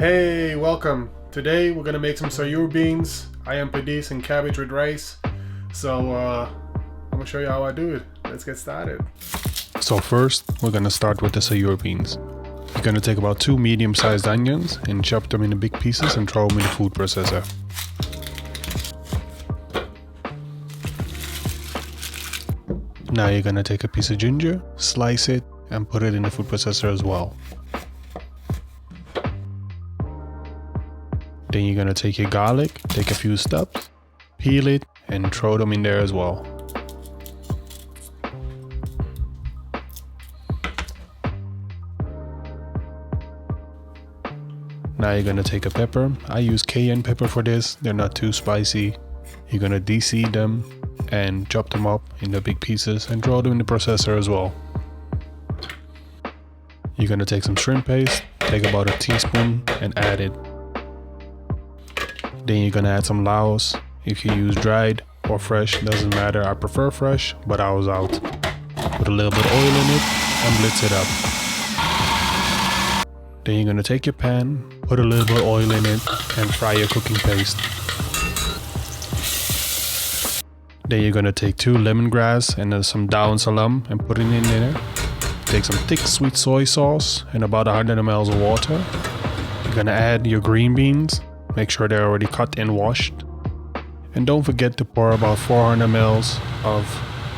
Hey, welcome. Today we're gonna make some Sajoer beans, Ajam Pedis, and cabbage with rice. So I'm gonna show you how I do it. Let's get started. So first we're gonna start with the Sajoer beans. You're gonna take about 2 medium-sized onions and chop them into big pieces and throw them in the food processor. Now you're gonna take a piece of ginger, slice it, and put it in the food processor as well. Then you're gonna take your garlic, take a few stubs, peel it, and throw them in there as well. Now you're gonna take a pepper. I use Cayenne pepper for this, they're not too spicy. You're gonna de-seed them and chop them up into big pieces and throw them in the processor as well. You're gonna take some shrimp paste, take about a teaspoon and add it. Then you're gonna add some Laos. If you use dried or fresh, doesn't matter. I prefer fresh, but I was out. Put a little bit of oil in it and blitz it up. Then you're gonna take your pan, put a little bit of oil in it and fry your cooking paste. Then you're gonna take 2 lemongrass and some Daon Salam and put it in there. Take some thick sweet soy sauce and about 100 ml of water. You're gonna add your green beans. Make sure they're already cut and washed. And don't forget to pour about 400 ml of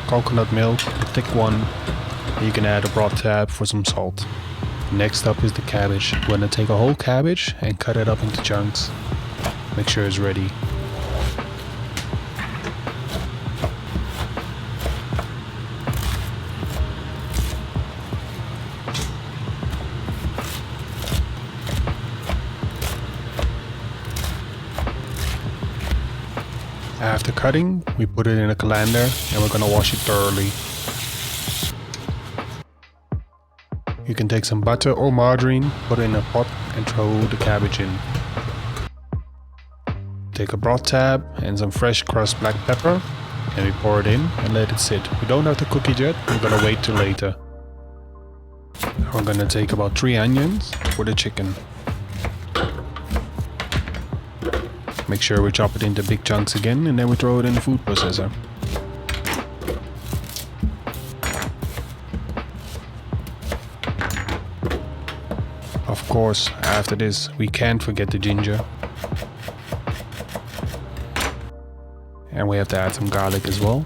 coconut milk, the thick one. You can add a broth tab for some salt. Next up is the cabbage. We're gonna take a whole cabbage and cut it up into chunks. Make sure it's ready. After cutting, we put it in a colander and we're gonna wash it thoroughly. You can take some butter or margarine, put it in a pot and throw the cabbage in. Take a broth tab and some fresh crushed black pepper and we pour it in and let it sit. We don't have to cook it yet, we're gonna wait till later. We're gonna take about 3 onions for the chicken. Make sure we chop it into big chunks again and then we throw it in the food processor. Of course, after this we can't forget the ginger. And we have to add some garlic as well.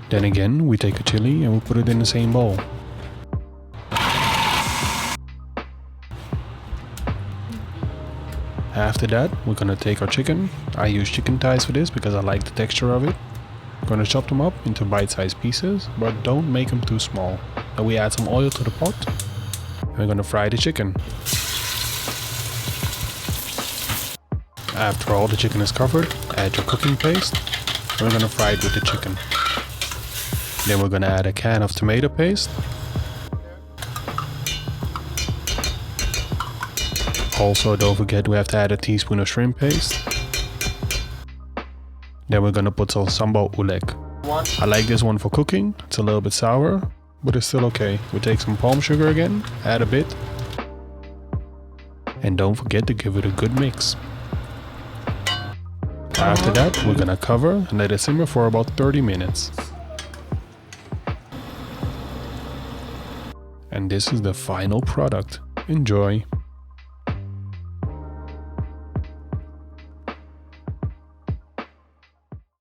Then again we take a chili and we put it in the same bowl. After that, we're gonna take our chicken. I use chicken thighs for this because I like the texture of it. Gonna chop them up into bite-sized pieces, but don't make them too small. Then we add some oil to the pot and we're gonna fry the chicken. After all the chicken is covered, add your cooking paste and we're gonna fry it with the chicken. Then we're gonna add a can of tomato paste. Also, don't forget we have to add a teaspoon of shrimp paste. Then we're gonna put some Sambal Oelek. I like this one for cooking. It's a little bit sour, but it's still okay. We take some palm sugar again, add a bit. And don't forget to give it a good mix. After that, we're gonna cover and let it simmer for about 30 minutes. And this is the final product. Enjoy!